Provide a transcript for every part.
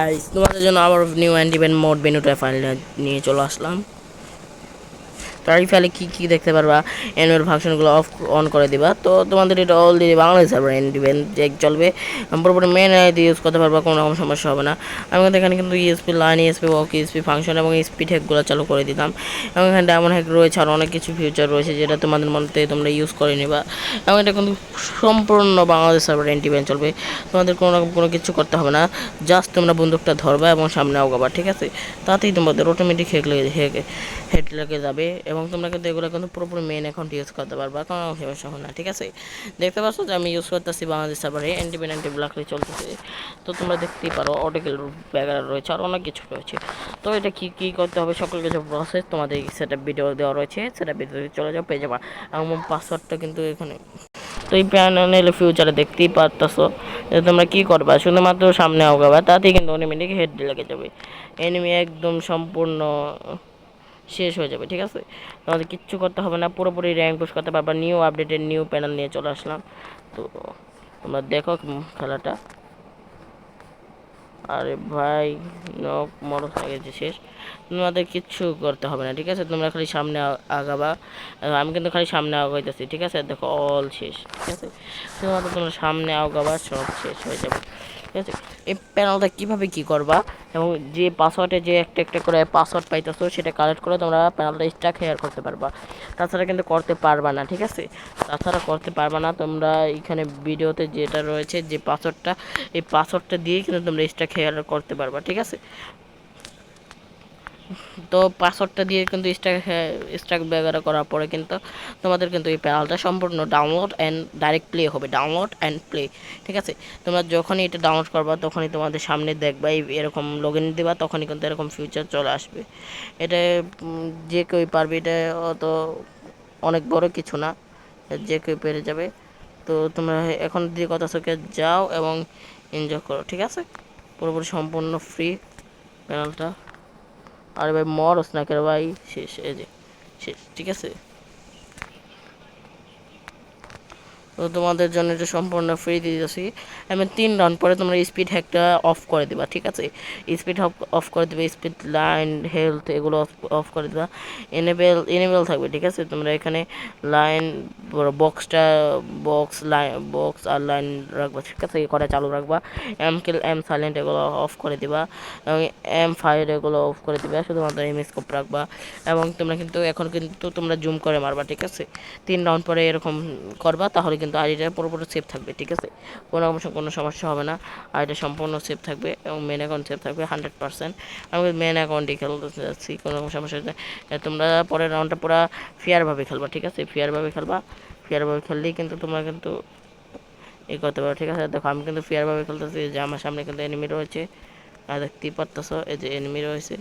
Guys তোমাদের জন্য আবার নিউ অ্যান্ড ইভেন্ট মোড মেনুটা ফাইল নিয়ে চলে আসলাম। তারই ফেলে কি কি দেখতে পারবা, অ্যানুয়াল ফাংশনগুলো অফ অন করে দিবা। তো তোমাদের এটা অলরেডি বাংলাদেশ সার্ভার ইভেন্ট যে চলবে, পুরোপুরি মেন আইডি ইউজ করতে পারবা, কোনো রকম সমস্যা হবে না। আমি কিন্তু এখানে কিন্তু ESP line, ESP walk, ESP function এবং স্পিড হ্যাকগুলো চালু করে দিলাম। এবং এখানে ডায়মন্ড হ্যাক রয়েছে আর অনেক কিছু ফিউচার রয়েছে যেটা তোমাদের মধ্যে তোমরা ইউজ করে নিবা। এবং এটা কিন্তু সম্পূর্ণ বাংলাদেশ সার্ভার ইভেন্ট চলবে, তোমাদের কোনো রকম কোনো কিছু করতে হবে না। জাস্ট তোমরা বন্দুকটা ধরবা এবং সামনে আগাবা, ঠিক আছে? তাতেই তোমাদের অটোমেটিক হেড লেগে যাবে এবং তোমরা কিন্তু এগুলো কিন্তু পুরোপুরি মেন অ্যাকাউন্ট ইউজ করতে পারবা, কোনো সমস্যা হবে না, ঠিক আছে? দেখতে পাচ্ছ যে আমি ইউজ করতেছি বাংলাদেশ সার্ভারে অ্যান্টি ব্ল্যাকলি চলতেছে। তো তোমরা দেখতেই পারো অটোকেল ব্যাগার রয়েছে আর অনেক কিছু রয়েছে। তো এটা কী কী করতে হবে সকল কিছু প্রসেস তোমাদের সেটা ভিডিও দেওয়া রয়েছে, সেটা ভিডিওতে চলে যাও, পেয়ে যাবা। এবং পাসওয়ার্ডটা কিন্তু এখানে। তো এই প্যানেলে ফিউচারে দেখতেই পারতেছো যে তোমরা কী করবা, শুধুমাত্র সামনে আগাবা, তাতেই কিন্তু অটোমেটিক হেড লেগে যাবে, এনিমি একদম সম্পূর্ণ শেষ হয়ে যাবে, ঠিক আছে? তোমাদের কিচ্ছু করতে হবে না, পুরোপুরি র্যাঙ্ক পুশ করতে পারবা। নিউ আপডেটেড নিউ প্যানেল নিয়ে চলে আসলাম। তো তোমরা দেখো খেলাটা। আরে ভাই, নক মরস হয়ে গেছে শেষ। তোমাদের কিচ্ছু করতে হবে না, ঠিক আছে? তোমরা খালি সামনে আগাবা। আমি কিন্তু খালি সামনে আগাইতেছি, ঠিক আছে? দেখো অল শেষ, ঠিক আছে? শুধুমাত্র তোমরা সামনে আগাবা, সব শেষ হয়ে যাবে, ঠিক আছে? এই প্যানেলটা কীভাবে কী করবা এবং যে পাসওয়ার্ডে যে একটা একটা করে পাসওয়ার্ড পাইতেছো সেটা কালেক্ট করে তোমরা প্যানেলটা স্টাক হেয়ার করতে পারবা। তাছাড়া কিন্তু করতে পারবা না, ঠিক আছে? তাছাড়া করতে পারবা না। তোমরা এখানে ভিডিওতে যেটা রয়েছে যে পাসওয়ার্ডটা, এই পাসওয়ার্ডটা দিয়েই কিন্তু তোমরা স্টাক হেয়ার করতে পারবা, ঠিক আছে? তো পাসওয়ার্ডটা দিয়ে কিন্তু স্টাক ব্যাগারা করার পরে কিন্তু তোমাদের কিন্তু এই প্যানেলটা সম্পূর্ণ ডাউনলোড অ্যান্ড ডাইরেক্ট প্লে হবে, ডাউনলোড অ্যান্ড প্লে, ঠিক আছে? তোমরা যখনই এটা ডাউনলোড করবা তখনই তোমাদের সামনে দেখবা এরকম লগ ইন দেবা, তখনই কিন্তু এরকম ফিউচার চলে আসবে। এটা যে কেউ পারবে, এটা অত অনেক বড় কিছু না, যে কেউ পেরে যাবে। তো তোমরা এখন যে কথা সকে যাও এবং এনজয় করো, ঠিক আছে? পুরোপুরি সম্পূর্ণ ফ্রি প্যানেলটা। আরে ভাই মরস না কেন ভাই, শেষ, এই যে শেষ, ঠিক আছে? তো তোমাদের জন্য এটা সম্পূর্ণ ফ্রি দিয়ে দিচ্ছি। এবং 3 রাউন্ড পরে তোমরা স্পিড হ্যাকটা অফ করে দেবা, ঠিক আছে? স্পিড অফ করে দেবে, স্পিড লাইন হেলথ এগুলো অফ করে দেবা। এনেবেল থাকবে, ঠিক আছে? তোমরা এখানে লাইন বক্স আর লাইন রাখবা, ঠিক আছে? এই করে চালু রাখবা। এম সাইলেন্ট এগুলো অফ করে দিবা এবং এম ফায়ার এগুলো অফ করে দিবা, শুধুমাত্র এম স্কোপ রাখবা। এবং তোমরা কিন্তু এখন কিন্তু তোমরা জুম করে মারবা, ঠিক আছে? 3 রাউন্ড পরে এরকম করবা, তাহলে কিন্তু আইডিটা পুরোপুরি সেফ থাকবে, ঠিক আছে? কোনো সমস্যা হবে না, আইডিটা সম্পূর্ণ সেফ থাকবে এবং মেন অ্যাকাউন্ট সেফ থাকবে 100%। আমি মেন অ্যাকাউন্টে খেলতে যাচ্ছি, কোনো রকম সমস্যা নেই। তোমরা পরের রাউন্ডটা পুরো ফেয়ারভাবে খেলবা, ঠিক আছে? ফেয়ারভাবে খেললেই কিন্তু তোমরা কিন্তু এই করতে পারো, ঠিক আছে? দেখো আমি কিন্তু ফেয়ারভাবে খেলতেছি, যে আমার সামনে কিন্তু এনিমি রয়েছে, আর দেখতেই পারতেছো এই যে এনিমি রয়েছে।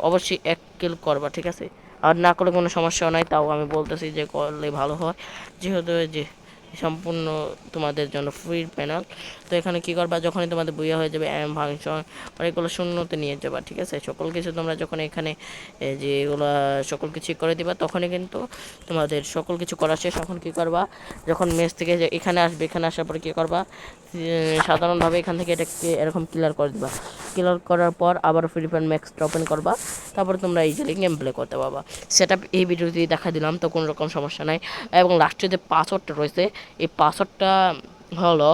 অবশ্যই 1 কিল করবা, ঠিক আছে? আর না করলে কোনো সমস্যাও নাই, তাও আমি বলতেছি যে করলে ভালো হয়, যেহেতু যে সম্পূর্ণ তোমাদের জন্য ফ্রি প্যানেল। তো এখানে কী করবা, যখনই তোমাদের বইয়া হয়ে যাবে এম ফাংশন অনেকগুলো শূন্যতে নিয়ে যাবা, ঠিক আছে? সকল কিছু তোমরা যখন এখানে যে এগুলো সকল কিছু করে দিবা, তখনই কিন্তু তোমাদের সকল কিছু করা শেষ। এখন কী করবা, যখন মেস থেকে এখানে আসবে, এখানে আসার পরে কী করবা, সাধারণভাবে এখান থেকে এটাকে এরকম ক্লিয়ার করে দিবা। ক্লিয়ার করার পর আবার ফ্রি ফায়ার ম্যাক্সটা ওপেন করবা, তারপরে তোমরা ইজিলি গেম প্লে করতে পারবা। সেটা এই ভিডিওতেই দেখা দিলাম, তো কোনো রকম সমস্যা নাই। এবং লাস্টে যে পাসওয়ার্ডটা রয়েছে, এই পাসওয়ার্ডটা হলো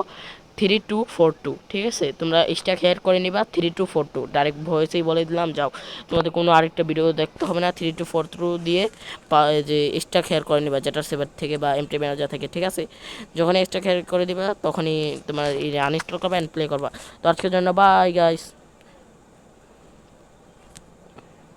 3242, ঠিক আছে? তোমরা স্ট্যাক হেয়ার করে নিবা 3242, ডাইরেক্ট ভয়েসেই বলে দিলাম, যাও। তোমাদের কোনো আরেকটা ভিডিও দেখতে হবে না, 3242 দিয়ে যে স্ট্যাক হেয়ার করে নিবা, যেটা সেভার থেকে বা এমটি ম্যানেজার থেকে, ঠিক আছে? যখনই স্ট্যাক হেয়ার করে দিবা তখনই তোমার আনইনস্টল করবা অ্যান্ড প্লে করবা। তো আজকের জন্য বাই গাইস।